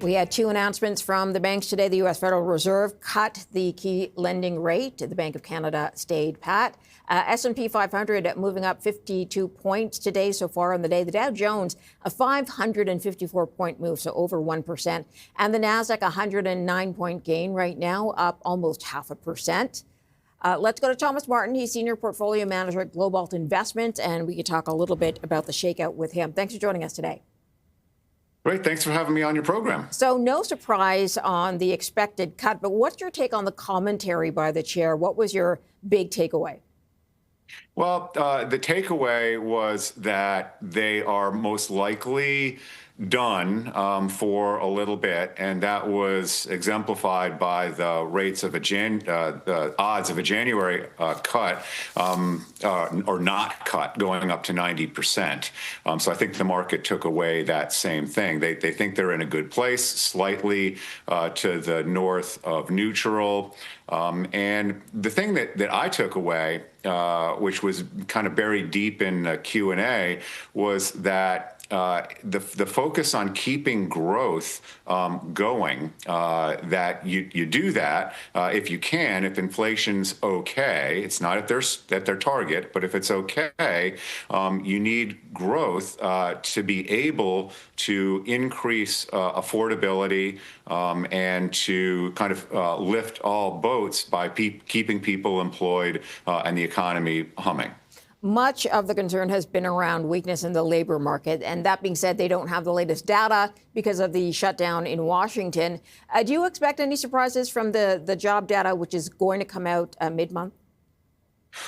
We had two announcements from the banks today. The U.S. Federal Reserve cut the key lending rate. The Bank of Canada stayed pat. S&P 500 moving up 52 points today so far on the day. The Dow Jones, a 554-point move, so over 1%. And the Nasdaq, a 109-point gain right now, up almost 0.5%. Let's go to Thomas Martin. He's Senior Portfolio Manager at Globalt Investments, and we can talk a little bit about the shakeout with him. Thanks for joining us today. Great. Thanks for having me on your program. So no surprise on the expected cut, but what's your take on the commentary by the chair? What was your big takeaway? Well, the takeaway was that they are most likely done for a little bit, and that was exemplified by the rates of the odds of a January cut or not cut going up to 90%. So I think the market took away that same thing. They think they're in a good place, slightly to the north of neutral. And the thing that I took away, which was kind of buried deep in the Q&A, was that the focus on keeping growth going, that you do that if you can, if inflation's okay. It's not at their target, but if it's okay, you need growth to be able to increase affordability and to kind of lift all boats by keeping people employed and the economy humming. Much of the concern has been around weakness in the labor market. And that being said, they don't have the latest data because of the shutdown in Washington. Do you expect any surprises from the job data, which is going to come out mid-month?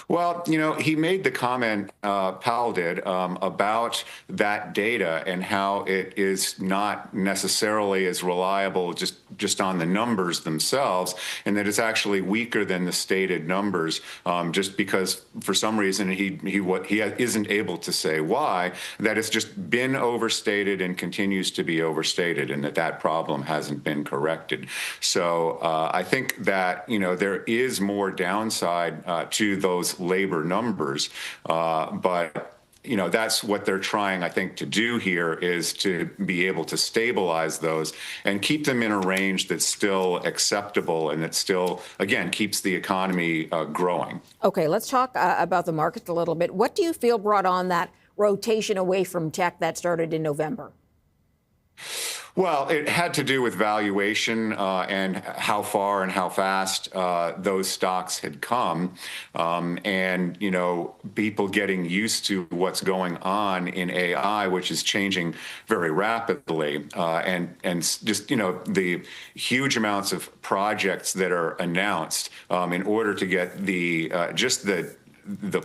Well, he made the comment, Powell did, about that data and how it is not necessarily as reliable just on the numbers themselves, and that it's actually weaker than the stated numbers, just because for some reason he isn't able to say why, that it's just been overstated and continues to be overstated, and that problem hasn't been corrected. So I think that there is more downside to those labor numbers, but that's what they're trying, I think, to do here, is to be able to stabilize those and keep them in a range that's still acceptable and that still, again, keeps the economy growing. Okay, let's talk about the market a little bit. What do you feel brought on that rotation away from tech that started in November? Well, it had to do with valuation and how far and how fast those stocks had come, and people getting used to what's going on in AI, which is changing very rapidly, and just the huge amounts of projects that are announced in order to get the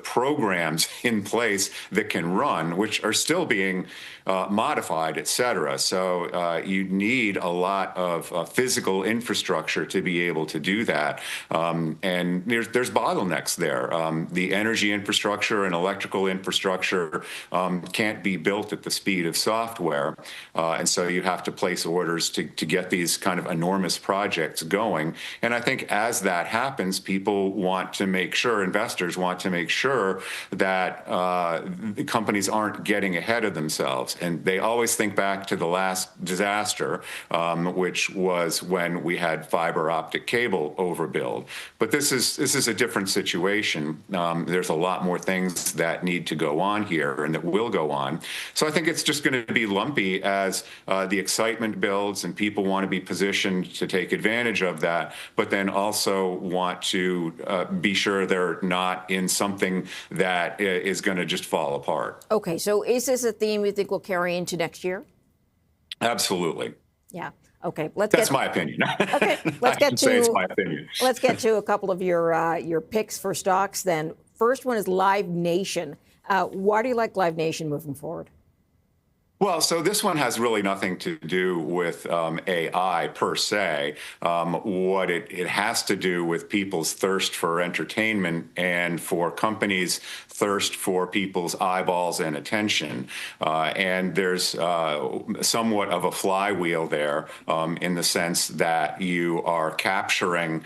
programs in place that can run, which are still being modified, et cetera. So you need a lot of physical infrastructure to be able to do that. And there's bottlenecks there. The energy infrastructure and electrical infrastructure can't be built at the speed of software. And so you have to place orders to get these kind of enormous projects going. And I think as that happens, people want to make sure, investors want to make sure that the companies aren't getting ahead of themselves. And they always think back to the last disaster, which was when we had fiber optic cable overbuild. But this is a different situation. There's a lot more things that need to go on here and that will go on. So I think it's just going to be lumpy as the excitement builds and people want to be positioned to take advantage of that, but then also want to be sure they're not in something that is going to just fall apart. Okay, so is this a theme you think will carry into next year? Absolutely. Yeah. Okay. That's my opinion. Okay. It's my opinion. Let's get to a couple of your picks for stocks then. First one is Live Nation. Why do you like Live Nation moving forward? Well, so this one has really nothing to do with AI per se. What it has to do with people's thirst for entertainment and for companies' thirst for people's eyeballs and attention. And there's somewhat of a flywheel there in the sense that you are capturing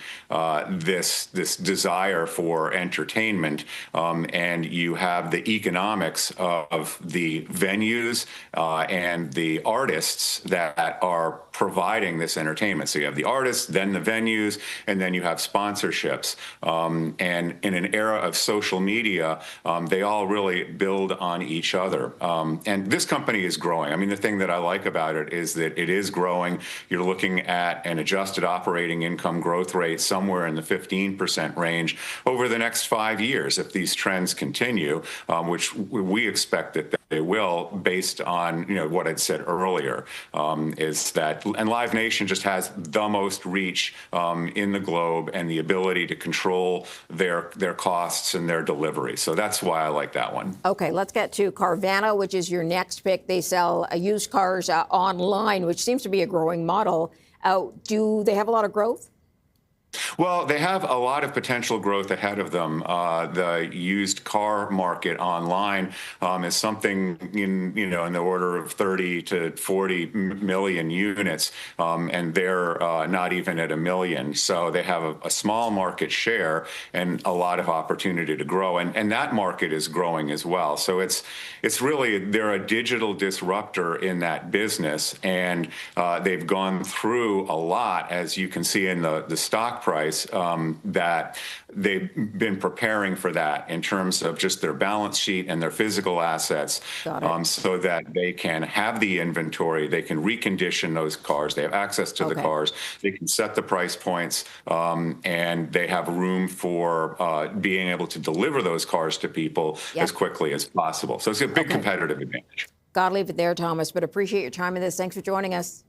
this desire for entertainment, and you have the economics of the venues and the artists that are providing this entertainment. So you have the artists, then the venues, and then you have sponsorships. And in an era of social media, they all really build on each other. And this company is growing. I mean, the thing that I like about it is that it is growing. You're looking at an adjusted operating income growth rate somewhere in the 15% range over the next 5 years if these trends continue, which we expect that they will, based on what I'd said earlier, is that, and Live Nation just has the most reach in the globe and the ability to control their costs and their delivery. So that's why I like that one. Okay, let's get to Carvana, which is your next pick. They sell used cars online, which seems to be a growing model. Do they have a lot of growth? Well, they have a lot of potential growth ahead of them. The used car market online is something in the order of 30 to 40 million units, and they're not even at 1 million. So they have a small market share and a lot of opportunity to grow, and that market is growing as well. So it's really, they're a digital disruptor in that business, and they've gone through a lot, as you can see in the stock price, that they've been preparing for that in terms of just their balance sheet and their physical assets, so that they can have the inventory, they can recondition those cars, they have access to the cars, they can set the price points, and they have room for being able to deliver those cars to people as quickly as possible. So it's a big competitive advantage. Got to leave it there, Thomas, but appreciate your time in this. Thanks for joining us.